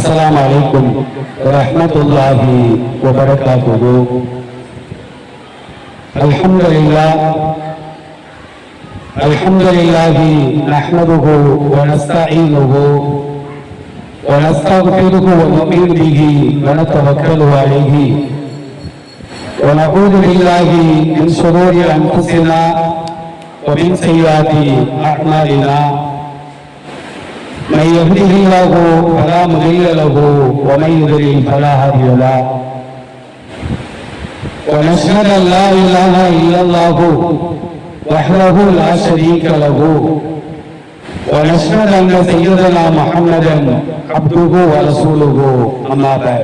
السلام عليكم ورحمة الله وبركاته. الحمد لله نحمده ونستعينه ونستغفره ونؤمن به ونتوكل عليه ونعوذ بالله من شرور أنفسنا ومن سيئات أعمالنا. من يهده الله فلا مضل له ومن يضلل فلا هادي له. ونشهد أن لا إله إلا الله وحده لا شريك له ونشهد أن سيدنا محمدا عبده ورسوله. أما بعد.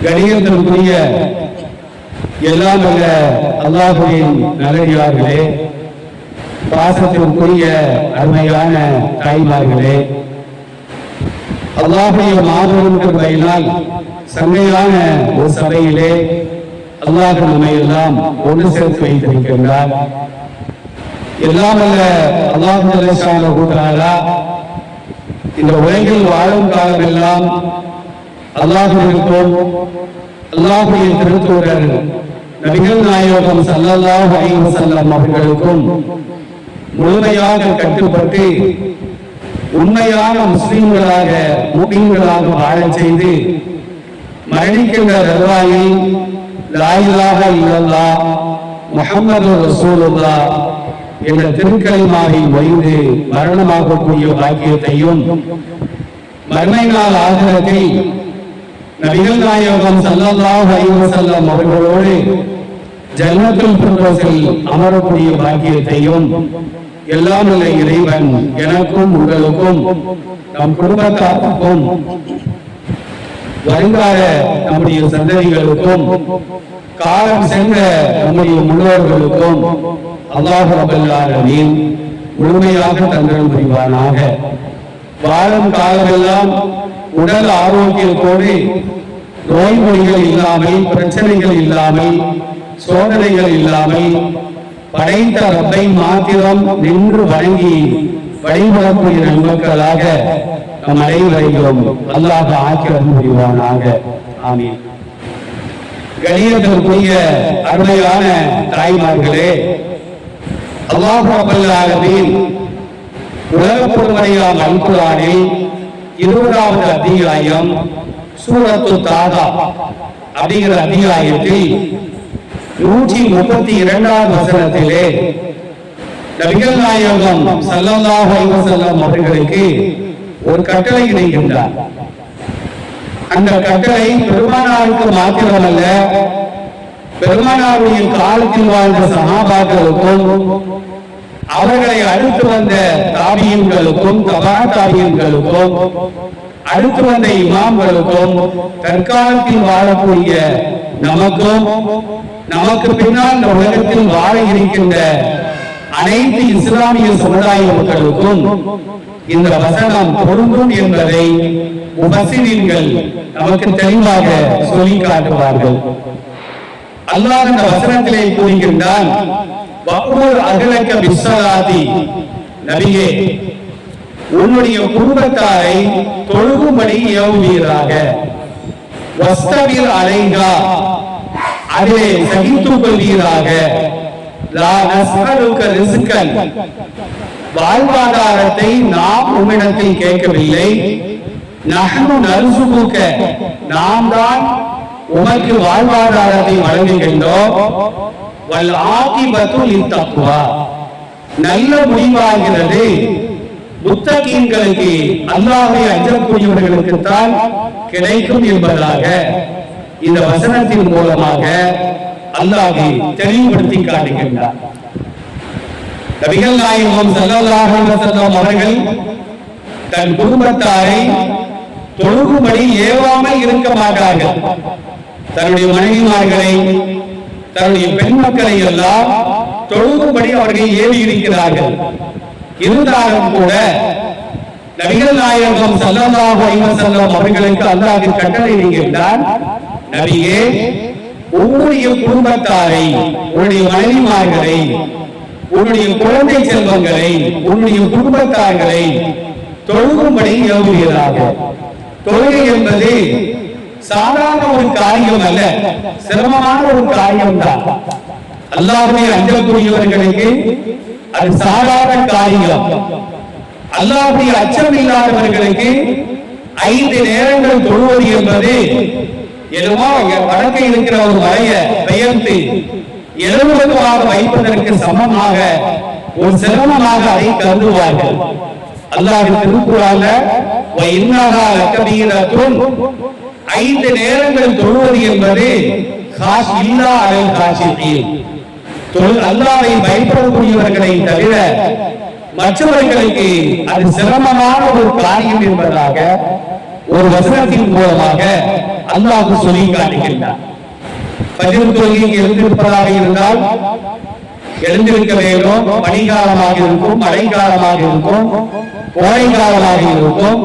கணியத்திற்குரிய எல்லாம் வல்ல அல்லாஹ்வின் நல்லடியார்களே, பாசத்திற்குரிய அருமையான தாய்மார்களே, அல்லாஹ்வுடைய மாபெரும் கிருபையினால் சங்கையான ஒரு சபையிலே அல்லாஹ் நம்மை எல்லாம் ஒன்று சேர்த்து வைத்திருக்கின்றார். எல்லாம் வல்ல அல்லாஹ் ஜல்லஷானஹு தஆலா இந்த உலகில் வாழும் காலமெல்லாம் அல்லாஹ்விற்கும் அல்லாஹ்வுடைய திருத்தூதர் நபிகள் நாயகம் ஸல்லல்லாஹு அலைஹி வஸல்லம் அவர்களுக்கும் முழுமையாக கட்டுப்பட்டு உண்மையான முஸ்லிம்களாக முஃமின்களாக வாழச் செய்து மரணிக்கின்ற தருவாயில் லா இலாஹ இல்லல்லாஹ் முஹம்மது ரசூலுல்லாஹ் என்ற திருக்கலிமாவை மொழிந்து மரணமாகக்கூடிய பாக்கியத்தையும் மறுமை நாள் ஆகிரத்தில் நபிகள் நாயகம் ஸல்லல்லாஹு அலைஹி வஸல்லம் அவர்களோடு ஜன்னத்துல் ஃபிர்தௌஸில் அமரக்கூடிய பாக்கியத்தையும் எல்லாம் உள்ள இறைவன் எனக்கும் உங்களுக்கும் நம் குடும்பத்தாருக்கும் வருங்கால நம்முடைய சந்ததிகளுக்கும் காலம் சென்ற நம்முடைய முன்னோர்களுக்கும் அல்லாஹ் ரப்பல் ஆலமீன் முழுமையாக தந்தருள் புரிவானாக. வாழும் காலமெல்லாம் உடல் ஆரோக்கியத்தோடு நோய் நொடிகள் இல்லாமல், பிரச்சனைகள் இல்லாமல், சோதனைகள் இல்லாமல் படைத்த ரப்பை மாத்திரம் நின்று வணங்கி வழிபடக்கூடிய நன்மக்களாக நம் அனைவரையும் அல்லாஹ் ஆக்கிரமிப்பு புரிவானாக. ஆமீன். கணியத்திற்குரிய அருமையான தாய்மார்களே, அல்லாஹ் ரப்பல் ஆலமீன் உலகப் பொதுமறையாம் அல் குர்ஆனில் 20வது அத்தியாயம் சூரத்து தாகா அப்படிங்கிற அத்தியாயத்தில் 132வது வசனத்திலே நபிகள் நாயகம் ஸல்லல்லாஹு அலைஹி வஸல்லம் அவர்களுக்கு ஒரு கட்டளை இடுகின்றார். அந்த கட்டளை பெருமானாருக்கு மாத்திரமல்ல, பெருமானாருடைய காலத்தில் வாழ்ந்த சஹாபாக்களுக்கும் அவர்களை அடுத்து வந்த தாபியீன்களுக்கும் தபா தாபியீன்களுக்கும் அடுத்து வந்த இமாம்களுக்கும் தற்காலத்தில் வாழக்கூடிய நமக்கும் நமக்கு பின்னால் இந்த உலகத்தில் வாழ இருக்கின்ற அனைத்து இஸ்லாமிய சமுதாய மக்களுக்கும் இந்த வசனம் பொருந்தும் என்பதை முஃபஸ்ஸிரீன்கள் நமக்கு தெளிவாக சொல்லி காட்டுவார்கள். அல்லாஹ் இந்த வசனத்திலே கூறுகின்றான், வஅ்முர் அஹ்லக பிஸ்ஸலாத்தி, நபியே உன்னுடைய குடும்பத்தாரை தொழுகும்படி ஏவுவீராக. வஸ்தபிர் அலைஹா, அதிலே சகித்துக் கொள்வீராக. லா நஸ்அலுக ரிஸ்கன், வாழ்வாதாரத்தை நாம் உம்மிடத்தில் கேட்கவில்லை. நஹ்னு நர்சுகுக, நாம் தான் உமக்கு வாழ்வாதாரத்தை வழங்குகின்றோம். வல் ஆகிபத்து லித்தக்வா, நல்ல முடிவாகிறது முத்தகீன்களுக்கு, அல்லாஹ்வை அஞ்சக்கூடியவர்களுக்கு தான் கிடைக்கும் என்பதாக இந்த வசனத்தின் மூலமாக அல்லாஹ் தெளிவுபடுத்தி காட்டுகின்றார். நபிகள் நாயகம் ஸல்லல்லாஹு அலைஹி வஸல்லம் அவர்கள் தன் குடும்பத்தாரை தொழுகும்படி ஏவாமல் இருக்க மாட்டார்கள். தன்னுடைய மனைவிமார்களை, தன்னுடைய பெண் மக்களை எல்லாம் தொழுகும்படி அவர்கள் ஏவி இருக்கிறார்கள். இருந்தாலும் கூட நபிகள் நாயகம் ஸல்லல்லாஹு அலைஹி வஸல்லம் அவர்களுக்கு அல்லாஹ் கட்டளை இடுகின்றார், நபியே உன்னுடைய குடும்பத்தாரை, உன்னுடைய மனைவிமார்களை, உன்னுடைய குழந்தை செல்வங்களை, உன்னுடைய குடும்பத்தார்களை தொழுகும்படி ஏவுகிறார்கள். தொழுகை என்பது சாதாரண ஒரு காரியம் அல்ல, சிரமமான ஒரு காரியம் தான். அல்லாஹ்வை அஞ்சக்கூடியவர்களுக்கு அது சாதாரண காரியம். அல்லாஹ்வை அச்சம் இல்லாதவர்களுக்கு 5 நேரங்கள் தொழுவது என்பது என்னமோ வடக்கே இருக்கிற ஒரு மலையை பெயர்த்து 70 வைப்பதற்கு சமமாக ஒரு சிரமமாக அதை கருதுவார்கள். அல்லாஹ் திருக்குறான்ல வஇன்னஹா லகபீரத்துன் 5 நேரங்கள் தொழுவது என்பது காஷ் இல்லா அலல் காஷியின் அல்லாஹ்வை பயப்படக்கூடியவர்களை தவிர மற்றவர்களுக்கு அது சிரமமான ஒரு காரியம் என்பதாக ஒரு வசனத்தின் மூலமாக அல்லாஹ் சொல்லி காட்டுகின்றார். ஃபஜ்ர் தொழுகைக்கு எழுந்திருப்பதாக இருந்தால் எழுந்திருக்க வேண்டும். பனிகாலமாக இருக்கும், மழைக்காலமாக இருக்கும், கோடை காலமாக இருக்கும்,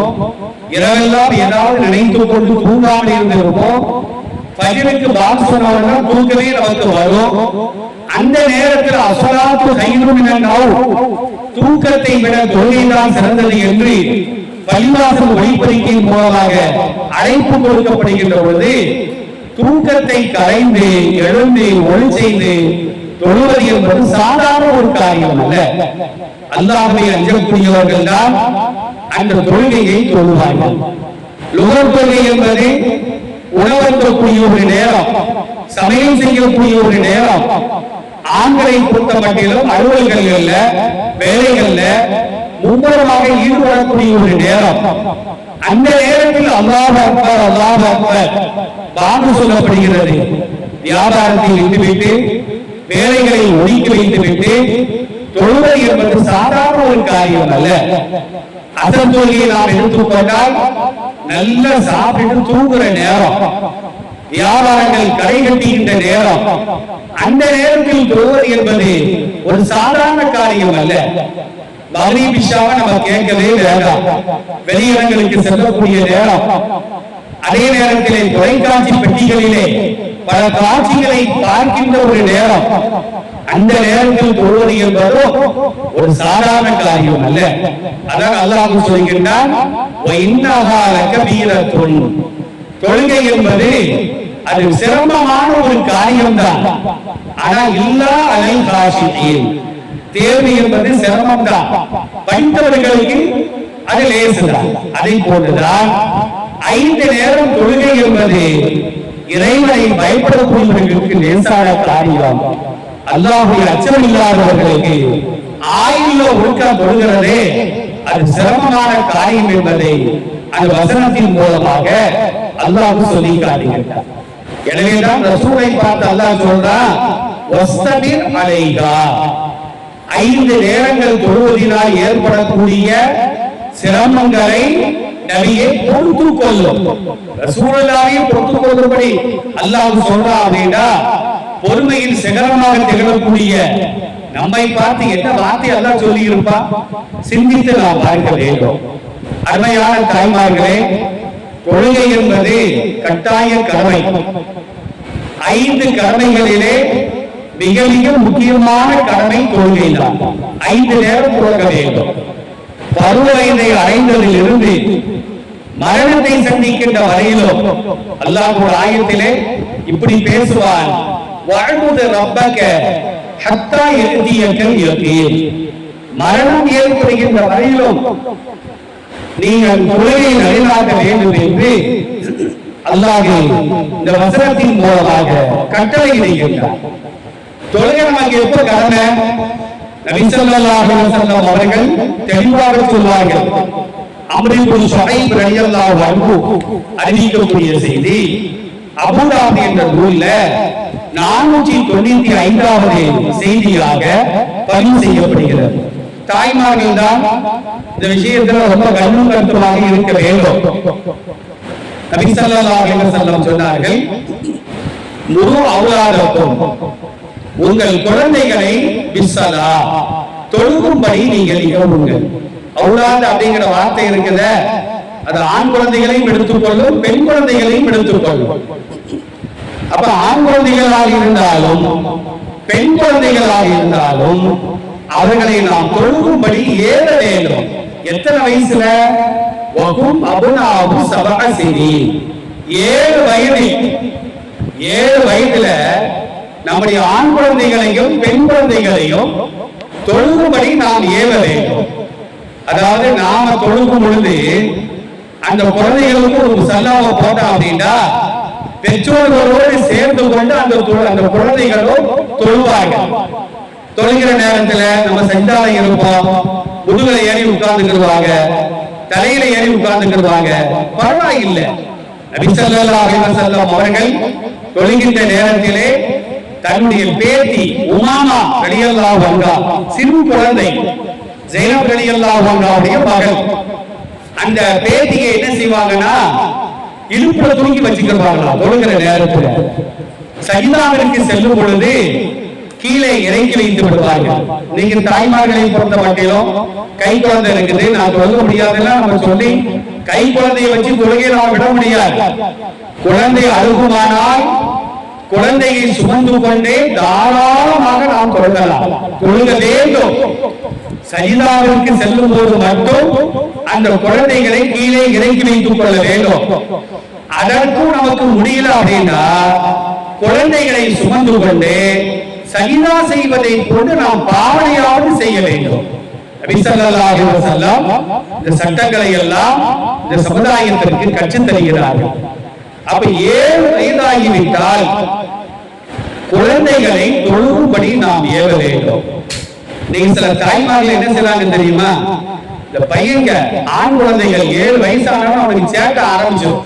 இரவெல்லாம் ஏதாவது நினைத்துக் கொண்டு தூங்காமல் இருந்திருப்போம். ஃபஜ்ருக்கு பாங்க் சொன்னவர்கள் தூக்கமே நமக்கு வரும். அந்த நேரத்தில் அஸ்ஸலாத்து கைரும் மினன் நௌம், தூக்கத்தை விட தொழுகைதான் சிறந்தது என்று பள்ளிவாசல் ஒளிபெருக்கியின் மூலமாக அழைப்பு கொடுக்கப்படுகின்ற பொழுது தூக்கத்தை கரைந்து எழுந்து ஒளி செய்து தொழுவது என்பது சாதாரண ஒரு காரியம் அல்ல. அல்லாஹ்வை அஞ்சக்கூடியவர்கள் தான் அந்த தொழுகையை தொழுவார்கள். லுஹர் தொழுகை என்பது உணவருந்தக்கூடிய ஒரு நேரம், சமையல் செய்யக்கூடிய ஒரு நேரம். ஆண்களை பொறுத்த மட்டிலும் அலுவல்கள்ல வேலைகள்ல மும்முரமாக ஈடுபடக்கூடிய ஒரு நேரம். அந்த நேரத்தில் அல்லாஹ் அக்பர் அல்லாஹ் அக்பர் பாங்கு சொல்லப்படுகிறது. வியாபாரத்தை விட்டுவிட்டு வேலைகளை ஒதுக்கி வைத்துவிட்டு தொழுவது என்பது சாதாரண ஒரு காரியம் அல்ல. அசர் தொழுகையை நாம் எடுத்துக்கொண்டால் நல்ல சாப்பிட்டு தூங்குற நேரம், வியாபாரங்கள் கடை கட்டுகின்ற நேரம். அந்த நேரத்தில் தொழுவது என்பது ஒரு சாதாரண காரியம் அல்ல. மக்ரிப் இஷாவை நம்ம கேட்கவே வேண்டாம். வெளியிடங்களுக்கு செல்லக்கூடிய நேரம், அதே நேரத்திலே தொலைக்காட்சி பெட்டிகளிலே பல காட்சிகளை பார்க்கின்ற ஒரு நேரம். அந்த நேரத்தில் தொழுவது என்பது ஒரு சாதாரண காரியம் அல்ல. அதான் அல்லாஹ் சொல்கின்றான் வஇன்னஹா லகபீரத்துன், தொழுகை என்பது அது சிரமமான ஒரு காரியம் தான். ஆனா இல்லா அலல் காஷியின், தேர்வு என்பது சிரமம் தான், படித்தவர்களுக்கு அது லேசுதான். அதை போன்றுதான் 5 நேரம் தொழுகை என்பது இறைவனை பயப்படக்கூடியவர்களுக்கு லேசான காரியம். அல்லாஹ்வை அச்சம் இல்லாதவர்களுக்கு ஆயுள ஒழுக்கம் தொழுகிறதே அது சிரமமான காரியம் என்பதை அந்த வசனத்தின் மூலமாக அல்லாஹ் சொல்லி காட்டுகிறார். எனவேதான் ரசூலை பார்த்து அல்லாஹ் சொல்றான் வஸ்தபிர் அலைஹா, 5 நேரங்கள் தொழுவதினால் ஏற்படக்கூடிய சிரமங்களை நபியே பொறுத்துக் கொள்ளும். ரசூலுல்லாஹ்வை பொறுத்துக் கொள்ளும்படி அல்லாஹ் சொல்றான் அப்படின்னா பொறுமையில் சிகரமாக திகழக்கூடிய நம்மை பார்த்து என்ன வார்த்தை அல்லாஹ் சொல்லி இருப்பா, சிந்தித்து நாம் பார்க்க வேண்டும். அருமையான தாய்மார்களே, தொழுகை என்பது கட்டாய கடமை. 5 கடமைகளிலே மிக மிக முக்கியமான கடமை தொழுகை தான். 5 நேரம் தொழுக வேண்டும். பருவ வயதை அடைந்ததில் இருந்து மரணத்தை சந்திக்கின்ற வரையிலும் அல்லாஹ் ஒரு ஆயத்திலே இப்படி பேசுவான், வஅபுது ரப்பக ஹத்தா யஅதியகல் யகீன், மரணம் ஏற்படுகின்ற வரையிலும் நீங்கள் தொழுகையை நிலைநாட்ட வேண்டும் என்று அல்லாஹ் இந்த வசனத்தின் மூலமாக கட்டளை இடுகின்றார். தொழுகை நமக்கு எப்ப கடமை? நபி ஸல்லல்லாஹு அலைஹி வஸல்லம் அவர்கள் தெளிவாக சொல்வார்கள். அம்ர் இப்னு ஷுஐப் ரலியல்லாஹு அன்ஹு அறிவிக்கக்கூடிய செய்தி அபூ தாவூத் என்ற நூல்ல 495வது செய்தியாக பதிவு செய்யப்படுகிறது. தாய்மார்கள் தான் இந்த விஷயத்தில் ரொம்ப கண்ணும் கருத்துமாக இருக்க வேண்டும். நபி ஸல்லல்லாஹு அலைஹி வஸல்லம் சொன்னார்கள், முரு அவுலாதக்கும், உங்கள் குழந்தைகளை பிஸ்ஸலா, தொழுகும்படி நீங்கள் ஏவுங்கள். அவுலாத் அப்படிங்கிற வார்த்தை இருக்குத, அது ஆண் குழந்தைகளையும் எடுத்துக்கொள்ளும், பெண் குழந்தைகளையும் எடுத்துக்கொள்ளும். அப்ப ஆண் குழந்தைகளாக இருந்தாலும் பெண் குழந்தைகளாக இருந்தாலும் அவர்களை நாம் தொழுகும்படி ஏற வேண்டும். எத்தனை வயசுல? வகும் அபுனாஹு சபஅ சினீன். 7 வயதுல நம்முடைய ஆண் குழந்தைகளையும் பெண் குழந்தைகளையும் தொழுகும்படி நாம் ஏவ வேண்டும். அதாவது நாம தொழுகும் பொழுது அந்த குழந்தைகளுக்கு ஒரு முசல்லாவை போட்டோம் அப்படின்னா பெற்றோர்களோடு சேர்ந்து கொண்டு அந்த குழந்தைகளும் தொழுவாங்க. தொழுகிற நேரத்துல நம்ம சஜ்தால இருப்போம், முதுகுல ஏறி உட்கார்ந்துக்கிடுவாங்க, தலையில ஏறி உட்கார்ந்துக்கிடுவாங்க, பரவாயில்லை. நபி ஸல்லல்லாஹு அலைஹி வஸல்லம் அவர்கள் தொழுகின்ற நேரத்திலே தன்னுடைய பேத்தி உமாமா ரலியல்லாஹு அன்ஹா, சிறு குழந்தை ஜைனப் ரலியல்லாஹு அன்ஹாவுடைய மகள், அந்த பேத்தியை என்ன செய்வாங்கன்னா இடுப்புல தூக்கி வச்சுக்கிறாங்களா தொழுகிற நேரத்துல. சஜ்தாவிற்கு செல்லும் பொழுது கீழே இறங்கி வைத்து விடுவாங்க. நீங்க தாய்மார்களை பொறுத்த மட்டிலும் கை குழந்தை இருக்குது, நான் தொழுக முடியாதுலாம் நம்ம சொல்லி கை குழந்தையை வச்சு தொழுகை நாம் விட முடியாது. குழந்தை அழுகுமானால் குழந்தையை சுமந்து கொண்டே தாராளமாக நாம் தொழுகலாம், தொழுக வேண்டும். சஜிதாவிற்கு செல்லும் போது மட்டும் அந்த குழந்தைகளை கீழே இறக்கி வைத்துக் கொள்ள வேண்டும். அதற்கும் நமக்கு முடியல அப்படின்னா குழந்தைகளை சுமந்து கொண்டு சஜிதா செய்வதை கொண்டு நாம் பாவனையாவது செய்ய வேண்டும். நபி ஸல்லல்லாஹு அலைஹி வஸல்லம் இந்த சட்டங்களை எல்லாம் இந்த சமுதாயத்திற்கு கற்றுத் தருகிறார்கள். அப்ப 7 வயதாகிவிட்டால் குழந்தைகளை தொழுகும்படி நாம் ஏவ வேண்டும். நீங்க சில தாய்மார்கள் என்ன செய்றாங்க தெரியுமா, இந்த பையங்க ஆண் குழந்தைகள் 7 வயசானவங்க அவனுக்கு சேட்ட ஆரம்பிச்சிடும்,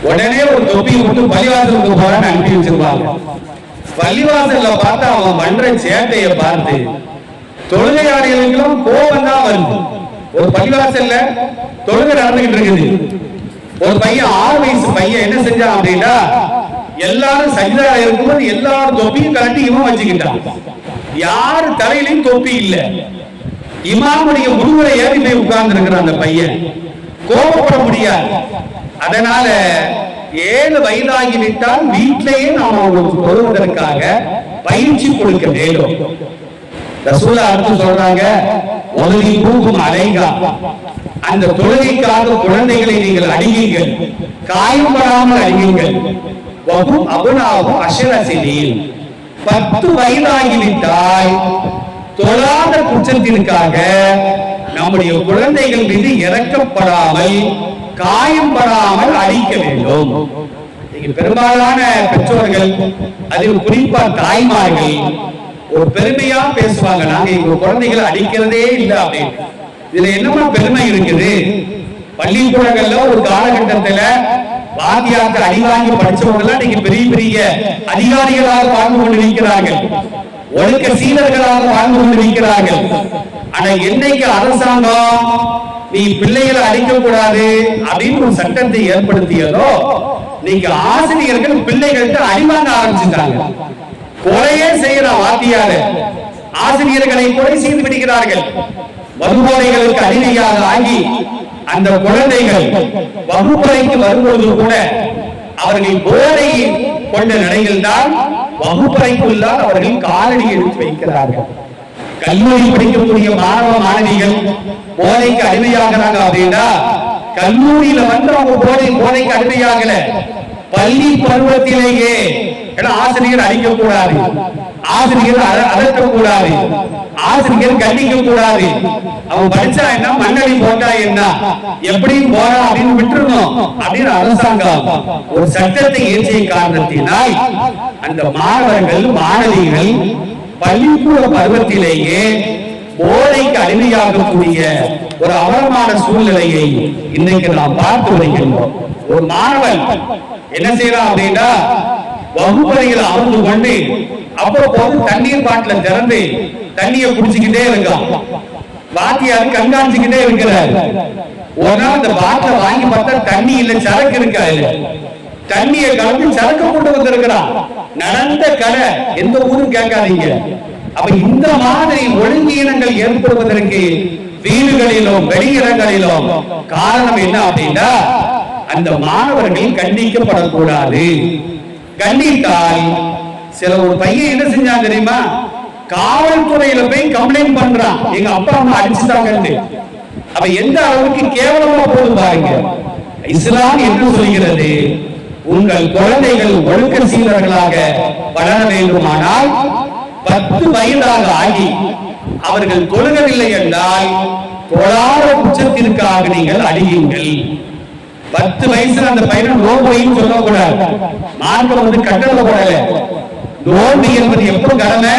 உடனே ஒரு தொப்பி விட்டு பள்ளிவாசலுக்கு போறான்னு அனுப்பி வச்சிருவாங்க. பள்ளிவாசல்ல பார்த்தா அவன் பண்ற சேட்டையை பார்த்து தொழுகையாளிகளுக்கெல்லாம் கோபம் தான் வருது. ஒரு பள்ளிவாசல்ல தொழுகை நடந்துகிட்டு இருக்குது, ஒரு பையன் 6 வயசு பையன் என்ன செஞ்சான் அப்படின்னா எல்லாரும் சஜ்தால இருக்கும்போது எல்லாரும் தொப்பியும் கலட்டி இவன் வச்சுக்கிட்டான். யாரு தலையிலையும் தொப்பி இல்ல, இமாமுடைய முதுகுல ஏறி போய் உட்கார்ந்து இருக்கிற அந்த பையன் கோபப்பட முடியாது. அதனால 7 வயதாகிவிட்டால் வீட்டிலேயே நாம் அவங்களுக்கு தொழுவதற்காக பயிற்சி கொடுக்க வேண்டும். ரசூலுல்லாஹ் அடுத்து சொல்றாங்க, ஒதுங்கி பூகும் அலைகா, அந்த தொழுகைக்காக குழந்தைகளை நீங்கள் அடியுங்கள், காயப்படாமல் அடியுங்கள். வகும் அபுனாஹு அஷ்ர சினீன், 10 வயதாகிவிட்டால் தொழாத குற்றத்திற்காக நம்முடைய குழந்தைகள் மீது இறக்கப்படாமல் காயம்படாமல் அடிக்க வேண்டும். பெரும்பாலான பெற்றோர்கள், அதில் குறிப்பா தாய்மார்கள் ஒரு பெருமையா பேசுவாங்க, நாங்க எங்க குழந்தைகளை அடிக்கிறதே இல்லை அப்படின்னு. இதுல என்னமா பெருமை இருக்குது? பள்ளிக்கூடங்கள்ல ஒரு காலகட்டத்துல வாத்தியாருக்கு அடி வாங்கி படிச்சவங்க எல்லாம் நீங்க பெரிய பெரிய அதிகாரிகளாக வாழ்ந்து கொண்டிருக்கிறார்கள், ஒழுக்க சீலர்களாக வாழ்ந்து கொண்டிருக்கிறார்கள். ஆனா என்னைக்கு அரசாங்கம் நீ பிள்ளைகளை அடிக்க கூடாது அப்படின்னு ஒரு சட்டத்தை ஏற்படுத்தியதோ நீங்க ஆசிரியர்கள் பிள்ளைகள்கிட்ட அடிவாங்க ஆரம்பிச்சுட்டாங்க. கொலையே செய்யற வாத்தியாரு ஆசிரியர்களை கொலை செய்து விடுகிறார்கள். வகுப்பறைகளுக்கு அடிமையாக ஆகி அந்த குழந்தைகள் வகுப்பறைக்கு வரும்போது கூட அவர்கள் போதை கொண்ட நிலையில் தான் வகுப்பறைக்குள்ளால் அவர்கள் காலடி எடுத்து வைக்கிறார்கள். கல்லூரி படிக்கக்கூடிய மாணவ மாணவிகள் போதைக்கு அடிமையாகிறாங்க அப்படின்னா கல்லூரியில வந்து அவங்க போதைக்கு அடிமையாகல, பள்ளி பருவத்திலேயே. ஆசிரியர் அடிக்க கூடாது, ஆசிரியர் அதட்டக்கூடாது, ஆசிரியர் கண்டிக்க கூடாது. அவன் படிச்சா என்ன, மண்ணடி போட்டா என்ன, எப்படியும் போறா அப்படின்னு விட்டுருணும் அப்படின்னு அரசாங்கம் ஒரு சட்டத்தை இயற்றிய காரணத்தினால் அந்த மாணவர்கள் மாணவிகள் பள்ளிக்கூட பருவத்திலேயே போதைக்கு அடிமையாகக்கூடிய ஒரு அவலமான சூழ்நிலையை இன்னைக்கு நாம் பார்த்து வருகின்றோம். ஒரு மாணவன் என்ன செய்யறான் அப்படின்னா வகுப்பறையில் அமர்ந்து கொண்டு அவ்வப்போது தண்ணீர் பாட்டில திறந்து தண்ணியை குடிச்சுக்கிட்டே இருக்கான். வாத்தியார் கண்காணிச்சுக்கிட்டே இருக்கிறார். ஒரு நாள் அந்த பாட்டில வாங்கி பார்த்தா தண்ணி இல்ல, சரக்கு இருக்காது. தண்ணியை கலந்து சரக்கு கொண்டு வந்திருக்கிறான். நடந்த கலை எந்த ஊரும் கேட்காதீங்க. அப்ப இந்த மாதிரி ஒழுங்கீனங்கள் ஏற்படுவதற்கு வீடுகளிலும் வெளியிடங்களிலும் காரணம் என்ன அப்படின்னா அந்த மாணவர்கள் கண்டிக்கப்படக்கூடாது. கண்டித்தால் சில ஒரு பையன் என்ன செஞ்சான் தெரியுமா, காவல்துறையில போய் கம்ப்ளைண்ட் பண்றான், எங்க அப்பா அம்மா அடிச்சுட்டாங்க. அப்ப எந்த அளவுக்கு கேவலமா போது பாருங்க. இஸ்லாம் என்று சொல்கிறது, உங்கள் குழந்தைகள் ஒழுக்க சீலர்களாக வளர வேண்டுமானால் 10 வயதாக ஆகி அவர்கள் தொழுகவில்லை என்றால் தொழாத குற்றத்திற்காக நீங்கள் அடியுங்கள். 10 வயசுல அந்த பையன் நோம்பையும் சொல்லக்கூடாது. மார்க்கம் கட்டளை போடல. நோம்பு என்பது எப்ப கடமை?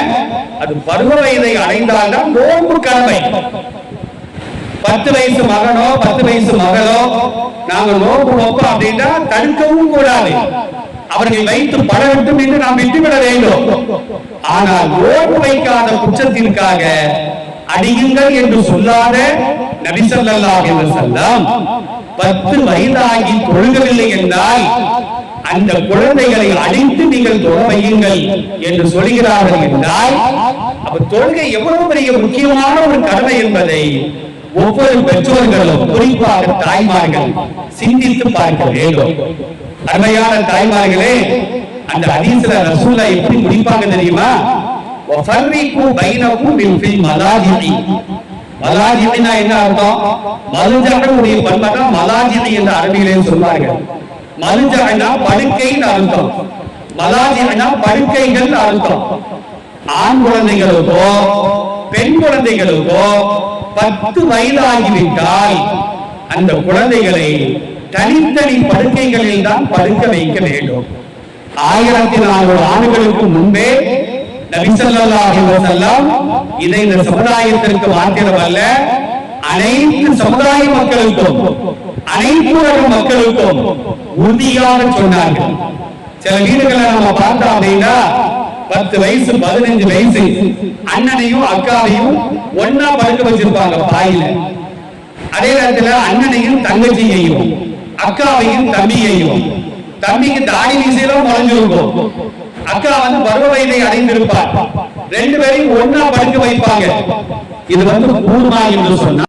அது பருவ வயதை அடைந்தால்தான் நோம்பு கடமை. 10 வயசு மகனோ 10 வயசு மகளோ நாங்க நோம்பு நோப்போம் அப்படின்னா தடுக்கவும் கூடாது. அவர்கள் வைத்து பழகட்டும் என்று நாம் விட்டுவிட வேண்டும். ஆனால் நோம்பு வைக்காத குற்றத்திற்காக அடியுங்கள் என்று சொல்லாத நபி ஸல்லல்லாஹு அலைஹி வஸல்லம் 10 வயதாகி தொழுகவில்லை என்றால் அந்த குழந்தைகளை அடித்து நீங்கள் தொழ வையுங்கள் என்று சொல்கிறார்கள் என்றால், அப்ப தொழுகை எவ்வளவு பெரிய முக்கியமான ஒரு கடமை என்பதை ஒவ்வொரு பெற்றோர்களும் குறிப்பாக தாய்மார்கள் சிந்தித்து பார்க்க வேண்டும். அருமையான தாய்மார்களே, அந்த ஹதீஸ்ல ரசூலுல்லாஹ் எப்படி முடிப்பாங்க தெரியுமா? வஃபர்ரிகு பைனகும் ஃபில் மலாஜிஇ. மலாஜிஇனா என்ன அர்த்தம்? மலுஜஅனுடைய பண்பா மலாஜிஇ என்ற அரபியிலே சொல்வார்கள். மலுஜஅனா படுக்கைன்னு அர்த்தம், மலாஜிஇனா படுக்கைகள் அர்த்தம். ஆண் குழந்தைகளுக்கோ பெண் குழந்தைகளுக்கோ 10 வயதாகிவிட்டால் அந்த குழந்தைகளை தனித்தனி படுக்கைகளில் தான் படுக்க வைக்க வேண்டும். 1400 ஆண்டுகளுக்கு முன்பே நபி ஸல்லல்லாஹு அலைஹி வஸல்லம் இதை இந்த சமுதாயத்திற்கு மாத்திரமல்ல, அனைத்து சமுதாய மக்களுக்கும் அனைத்து உலக மக்களுக்கும் உறுதியாக சொன்னார்கள். சில வீடுகளை நம்ம பார்த்தோம் அப்படின்னா 10 வயசு 15 வயசு அண்ணனையும் அக்காவையும் ஒன்னா படுக்க வச்சிருப்பாங்க பாயில. அதே நேரத்துல அண்ணனையும் தங்கச்சியையும் அக்காவையும் தம்பியையும், தம்பிக்கு தாடி மீசையெல்லாம் முளைஞ்சிருக்கும், அக்கா பருவ வயதை அடைந்திருப்பார், 2 பேரையும் ஒன்னா படுக்க வைப்பாங்க. இது கூர்மா என்று சொன்னா